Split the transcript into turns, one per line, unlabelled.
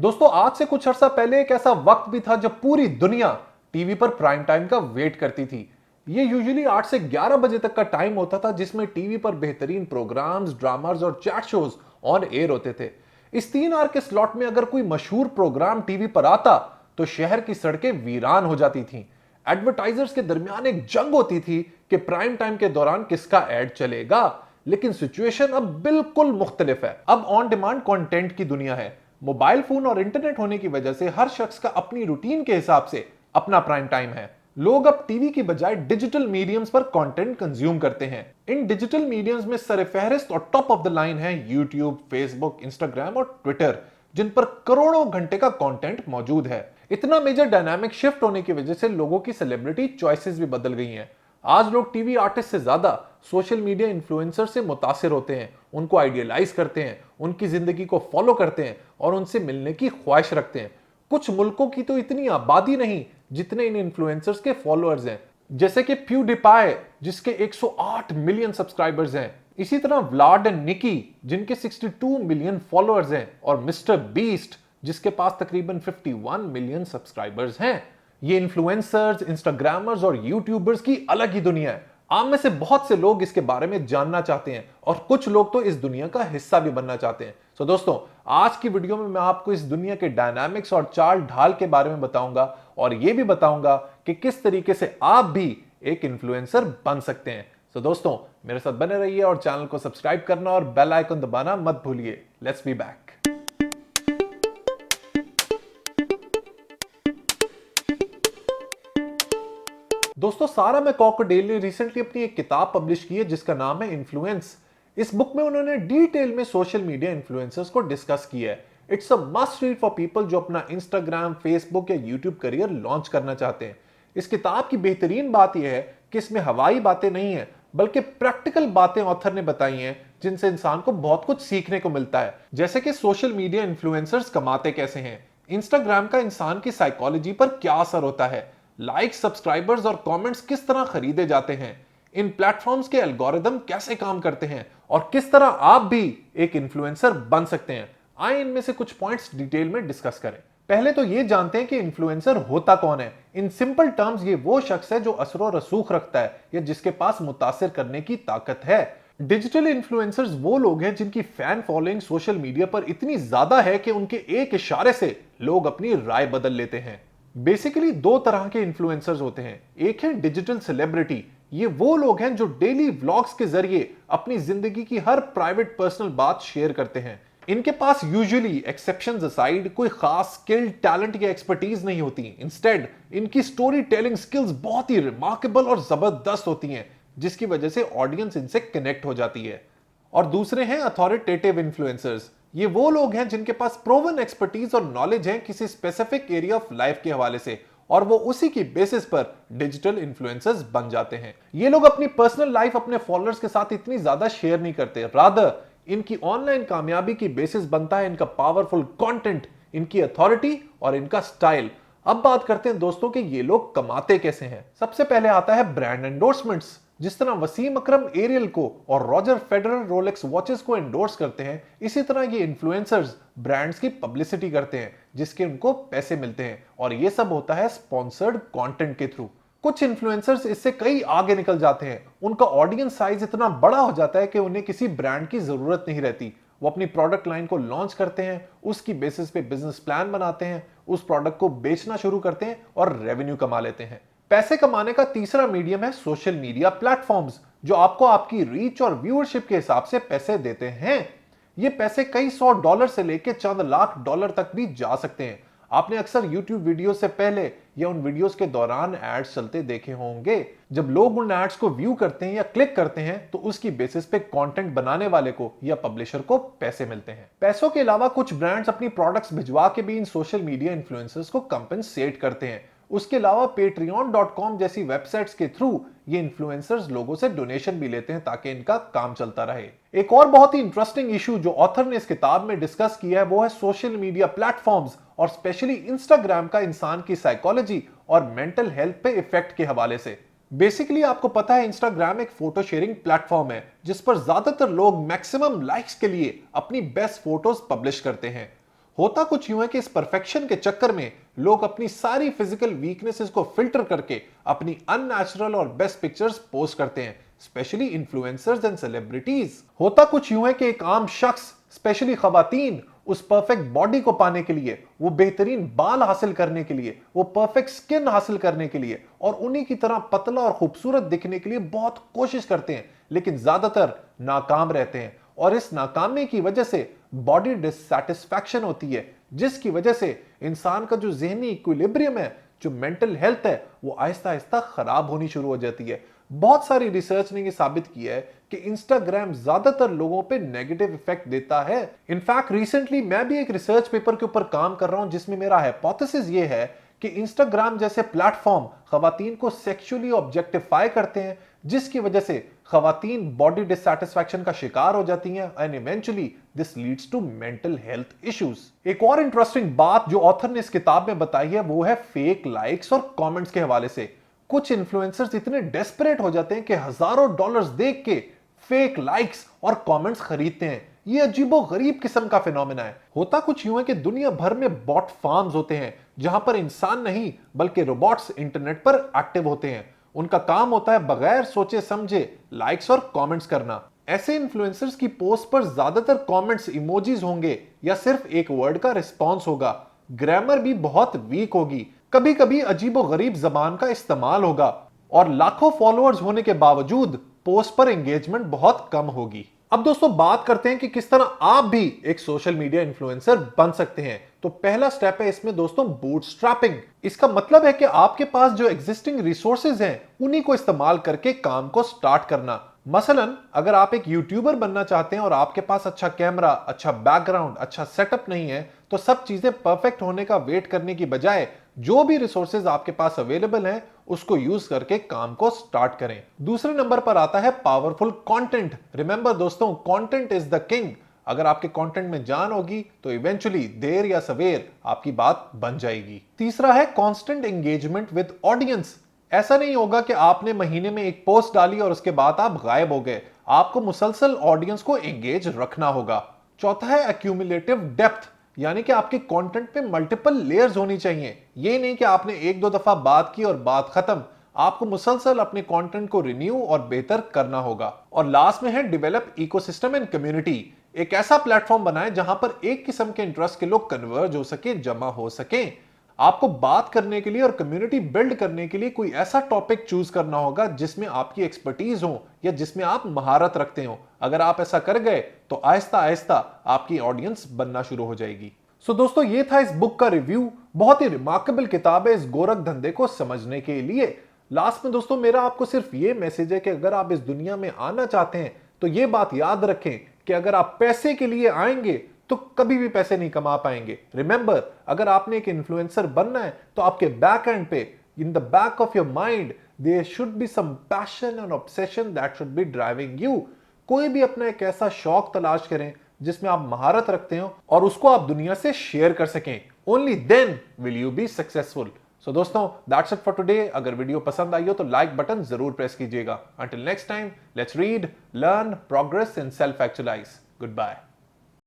दोस्तों आज से कुछ अर्सा पहले एक ऐसा वक्त भी था जब पूरी दुनिया टीवी पर प्राइम टाइम का वेट करती थी। ये यूजुअली 8 से 11 बजे तक का टाइम होता था जिसमें टीवी पर बेहतरीन प्रोग्राम्स, ड्रामास और चैट शोज ऑन एयर होते थे। इस 3 आवर के स्लॉट में अगर कोई मशहूर प्रोग्राम टीवी पर आता तो शहर की सड़कें वीरान हो जाती थीं। एडवर्टाइजर्स के दरमियान एक जंग होती थी कि प्राइम टाइम के दौरान किसका एड चलेगा। लेकिन सिचुएशन अब बिल्कुल मुख्तलिफ है। अब ऑन डिमांड कंटेंट की दुनिया है। मोबाइल फोन और इंटरनेट होने की वजह से हर शख्स का अपनी रूटीन के हिसाब से अपना प्राइम टाइम है। लोग अब टीवी की बजाय डिजिटल मीडियम्स पर कंटेंट कंज्यूम करते हैं। इन डिजिटल मीडियम्स में सरफहरिस्त और टॉप ऑफ द लाइन है यूट्यूब, फेसबुक, इंस्टाग्राम और ट्विटर, जिन पर करोड़ों घंटे का कंटेंट मौजूद है। इतना मेजर डायनामिक शिफ्ट होने की वजह से लोगों की सेलिब्रिटी चॉइसेस भी बदल गई हैं। आज लोग टीवी आर्टिस्ट से ज्यादा सोशल मीडिया इन्फ्लुएंसर से मुतासिर होते हैं, उनको आइडियलाइज करते हैं, उनकी जिंदगी को फॉलो करते हैं और उनसे मिलने की ख्वाहिश रखते हैं। कुछ मुल्कों की तो इतनी आबादी नहीं जितने इन इन्फ्लुएंसर्स के फॉलोअर्स हैं, जैसे कि प्यूडीपाई जिसके 108 मिलियन सब्सक्राइबर्स हैं। इसी तरह व्लाड एंड निकी जिनके 62 मिलियन फॉलोअर्स हैं और मिस्टर बीस्ट जिसके पास तकरीबन 51 मिलियन सब्सक्राइबर्स हैं। ये इन्फ्लुएंसर्स, इंस्टाग्रामर्स और यूट्यूबर्स की अलग ही दुनिया है। आम में से बहुत से लोग इसके बारे में जानना चाहते हैं और कुछ लोग तो इस दुनिया का हिस्सा भी बनना चाहते हैं। सो दोस्तों, आज की वीडियो में मैं आपको इस दुनिया के डायनामिक्स और चाल ढाल के बारे में बताऊंगा और यह भी बताऊंगा कि किस तरीके से आप भी एक इन्फ्लुएंसर बन सकते हैं। सो दोस्तों, मेरे साथ बने रहिए और चैनल को सब्सक्राइब करना और बेल आइकन दबाना मत भूलिए। Let's be back. दोस्तों, सारा मैकॉकडेल ने रिसेंटली अपनी एक किताब पब्लिश की है जिसका नाम है इन्फ्लुएंस। इस बुक में उन्होंने डिटेल में सोशल मीडिया इन्फ्लुएंसर्स को डिस्कस किया है। It's a must read for people जो अपना इंस्टाग्राम, फेसबुक या यूट्यूब करियर लॉन्च करना चाहते हैं। इस किताब की बेहतरीन बात यह है कि इसमें हवाई बातें नहीं है बल्कि प्रैक्टिकल बातें ऑथर ने बताई हैं जिनसे इंसान को बहुत कुछ सीखने को मिलता है। जैसे कि सोशल मीडिया इन्फ्लुएंसर्स कमाते कैसे हैं, इंस्टाग्राम का इंसान की साइकोलॉजी पर क्या असर होता है, लाइक, सब्सक्राइबर्स और कमेंट्स किस तरह खरीदे जाते हैं, इन प्लेटफॉर्म्स के एल्गोरिदम कैसे काम करते हैं और किस तरह आप भी एक इन्फ्लुएंसर बन सकते हैं। आइए इनमें से कुछ पॉइंट्स डिटेल में डिस्कस करें। पहले तो ये जानते हैं कि इन्फ्लुएंसर होता कौन है। इन सिंपल टर्म्स ये वो शख्स है जो असर और रसूख रखता है या जिसके पास मुतासिर करने की ताकत है। डिजिटल इन्फ्लुएंसर्स वो लोग हैं जिनकी फैन फॉलोइंग सोशल मीडिया पर इतनी ज्यादा है कि उनके एक इशारे से लोग अपनी राय बदल लेते हैं। बेसिकली दो तरह के इन्फ्लुएंसर्स होते हैं। एक है डिजिटल सेलिब्रिटी। ये वो लोग हैं जो डेली व्लॉग्स के जरिए अपनी जिंदगी की हर प्राइवेट पर्सनल बात शेयर करते हैं। इनके पास यूजुअली एक्सेप्शंस असाइड कोई खास स्किल, टैलेंट या एक्सपर्टीज नहीं होती। इंस्टेड इनकी स्टोरी टेलिंग स्किल्स बहुत ही रिमार्केबल और जबरदस्त होती हैं, जिसकी वजह से ऑडियंस इनसे कनेक्ट हो जाती है। और दूसरे हैं अथॉरिटेटिव इन्फ्लुएंसर्स। ये वो लोग हैं जिनके पास प्रोवन एक्सपर्टीज और नॉलेज है किसी स्पेसिफिक एरिया ऑफ लाइफ के हवाले से और वो उसी की बेसिस पर डिजिटल इन्फ्लुएंसर्स बन जाते हैं। ये लोग अपनी पर्सनल लाइफ अपने फॉलोअर्स के साथ इतनी ज्यादा शेयर नहीं करते, रादर इनकी ऑनलाइन कामयाबी की बेसिस बनता है इनका पावरफुल कंटेंट, इनकी अथॉरिटी और इनका स्टाइल। अब बात करते हैं दोस्तों कि ये लोग कमाते कैसे हैं। सबसे पहले आता है ब्रांड एंडोर्समेंट्स। जिस तरह वसीम अकरम एरियल को और रॉजर फेडरर रोलेक्स वॉचेस को एंडोर्स करते हैं, इसी तरह ये इन्फ्लुएंसर्स ब्रांड्स की पब्लिसिटी करते हैं जिसके उनको पैसे मिलते हैं और ये सब होता है स्पॉन्सर्ड कंटेंट के थ्रू। कुछ इन्फ्लुएंसर्स इससे कई आगे निकल जाते हैं। उनका ऑडियंस साइज इतना बड़ा हो जाता है कि उन्हें किसी ब्रांड की जरूरत नहीं रहती। वो अपनी प्रोडक्ट लाइन को लॉन्च करते हैं, उसकी बेसिस पे बिजनेस प्लान बनाते हैं, उस प्रोडक्ट को बेचना शुरू करते हैं और रेवेन्यू कमा लेते हैं। पैसे कमाने का तीसरा मीडियम है सोशल मीडिया प्लेटफॉर्म्स, जो आपको आपकी रीच और व्यूअरशिप के हिसाब से पैसे देते हैं। ये पैसे कई $100 से लेकर चंद लाख डॉलर तक भी जा सकते हैं। आपने अक्सर YouTube वीडियो से पहले या उन वीडियोस के दौरान एड्स चलते देखे होंगे। जब लोग उन एड्स को व्यू करते हैं या क्लिक करते हैं तो उसकी बेसिस पे कंटेंट बनाने वाले को या पब्लिशर को पैसे मिलते हैं। पैसों के अलावा कुछ ब्रांड्स अपनी प्रोडक्ट्स भिजवा के भी इन सोशल मीडिया इन्फ्लुएंसर्स को कंपेंसेट करते हैं। उसके अलावा patreon.com जैसी वेबसाइट्स के थ्रू ये इन्फ्लुएंसर्स लोगों से डोनेशन भी लेते हैं ताकि इनका काम चलता रहे। एक और बहुत ही इंटरेस्टिंग इशू जो ऑथर ने इस किताब में डिस्कस किया है वो है सोशल मीडिया प्लेटफॉर्म्स और स्पेशली इंस्टाग्राम का इंसान की साइकोलॉजी और मेंटल हेल्थ पे इफेक्ट के हवाले से। बेसिकली आपको पता है इंस्टाग्राम एक फोटो शेयरिंग प्लेटफॉर्म है जिस पर ज्यादातर लोग मैक्सिमम लाइक्स के लिए अपनी बेस्ट फोटोज पब्लिश करते हैं। होता कुछ यूं है कि इस परफेक्शन के चक्कर में लोग अपनी सारी फिजिकल वीकनेसेस को फिल्टर करके अपनी अननेचुरल और बेस्ट पिक्चर्स पोस्ट करते हैं, स्पेशली इन्फ्लुएंसर्स एंड सेलिब्रिटीज। होता कुछ यूं है कि एक आम शख्स, स्पेशली खवातीन, उस परफेक्ट बॉडी को पाने के लिए, वो बेहतरीन बाल हासिल करने के लिए, वो परफेक्ट स्किन हासिल करने के लिए और उन्हीं की तरह पतला और खूबसूरत दिखने के लिए बहुत कोशिश करते हैं, लेकिन ज्यादातर नाकाम रहते हैं। और इस नाकामी की वजह से बॉडी डिससैटिस्फैक्शन होती है, जिसकी वजह से इंसान का जो ज़हनी इक्विलिब्रियम है, जो मेंटल हेल्थ है, वो आहिस्ता आहिस्ता खराब होनी शुरू हो जाती है। बहुत सारी रिसर्च ने ये साबित किया है कि इंस्टाग्राम ज्यादातर लोगों पे नेगेटिव इफेक्ट देता है। इनफैक्ट रिसेंटली मैं भी एक रिसर्च पेपर के ऊपर काम कर रहा हूं जिसमें मेरा हाइपोथेसिस ये है कि इंस्टाग्राम जैसे प्लेटफॉर्म खवातीन को सेक्सुअली ऑब्जेक्टिफाई करते हैं, जिसकी वजह से खवातीन बॉडी डिससैटिस्फैक्शन का शिकार हो जाती हैं and eventually this leads to mental health issues. एक और इंटरेस्टिंग बात जो ऑथर ने इस किताब में बताई है वो है फेक लाइक्स और कमेंट्स के हवाले से। कुछ इन्फ्लुएंसर्स इतने डेस्परेट हो जाते हैं कि हजारों डॉलर्स देख के फेक लाइक्स और कमेंट्स खरीदते हैं। ये अजीबो गरीब किस्म का फिनोमेना है। होता कुछ यूं है कि दुनिया भर में बॉट फार्म्स होते हैं जहां पर इंसान नहीं बल्कि रोबोट्स इंटरनेट पर एक्टिव होते हैं। उनका काम होता है बगैर सोचे समझे लाइक्स और कमेंट्स करना। ऐसे इन्फ्लुएंसर्स की पोस्ट पर ज्यादातर कमेंट्स इमोजीज होंगे या सिर्फ एक वर्ड का रिस्पॉन्स होगा। ग्रामर भी बहुत वीक होगी, कभी कभी अजीबो गरीब जबान का इस्तेमाल होगा और लाखों फॉलोअर्स होने के बावजूद पोस्ट पर एंगेजमेंट बहुत कम होगी। अब दोस्तों बात करते हैं कि किस तरह आप भी एक सोशल मीडिया इन्फ्लुएंसर बन सकते हैं। तो पहला स्टेप है इसमें दोस्तों बूटस्ट्रैपिंग। इसका मतलब है कि आपके पास जो एग्जिस्टिंग रिसोर्सेज हैं उन्हीं को इस्तेमाल करके काम को स्टार्ट करना। मसलन अगर आप एक यूट्यूबर बनना चाहते हैं और आपके पास अच्छा कैमरा, अच्छा बैकग्राउंड, अच्छा सेटअप नहीं है, तो सब चीजें परफेक्ट होने का वेट करने की बजाय जो भी रिसोर्सेज आपके पास अवेलेबल हैं उसको यूज करके काम को स्टार्ट करें। दूसरे नंबर पर आता है पावरफुल कंटेंट। रिमेंबर दोस्तों, कंटेंट इज द किंग। अगर आपके कंटेंट में जान होगी तो इवेंचुअली देर या सवेर आपकी बात बन जाएगी। तीसरा है कांस्टेंट एंगेजमेंट विद ऑडियंस। ऐसा नहीं होगा कि आपने महीने में एक पोस्ट डाली और उसके बाद आप गायब हो गए। आपको मुसलसल ऑडियंस को एंगेज रखना होगा। चौथा है एक्यूमुलेटिव डेप्थ, यानी कि आपके कंटेंट पे मल्टीपल लेयर्स होनी चाहिए। ये नहीं कि आपने एक दो दफा बात की और बात खत्म। आपको मुसलसल अपने कंटेंट को रिन्यू और बेहतर करना होगा। और लास्ट में है डेवलप इकोसिस्टम एंड कम्युनिटी। एक ऐसा प्लेटफॉर्म बनाएं जहां पर एक किस्म के इंटरेस्ट के लोग कन्वर्ज हो सके, जमा हो सके। आपको बात करने के लिए और कम्युनिटी बिल्ड करने के लिए कोई ऐसा टॉपिक चूज करना होगा जिसमें आपकी एक्सपर्टीज हो या जिसमें आप महारत रखते हो। अगर आप ऐसा कर गए तो आहिस्ता आहिस्ता आपकी ऑडियंस बनना शुरू हो जाएगी। सो दोस्तों ये था इस बुक का रिव्यू। बहुत ही रिमार्केबल किताब है इस गोरख धंधे को समझने के लिए। लास्ट में दोस्तों मेरा आपको सिर्फ ये मैसेज है कि अगर आप इस दुनिया में आना चाहते हैं तो ये बात याद रखें कि अगर आप पैसे के लिए आएंगे तो कभी भी पैसे नहीं कमा पाएंगे। रिमेंबर, अगर आपने एक इन्फ्लुएंसर बनना है तो आपके बैक एंड पे, in the back of your mind, there should be some passion and obsession that should be driving you. कोई भी अपना एक ऐसा शौक तलाश करें जिसमें आप महारत रखते हो और उसको आप दुनिया से शेयर कर सकें। Only then will you be successful. So दोस्तों दैट्स इट फॉर टुडे। अगर वीडियो पसंद आई हो तो लाइक बटन जरूर प्रेस कीजिएगा। Until next time, let's read, learn, progress and self actualize. Good bye.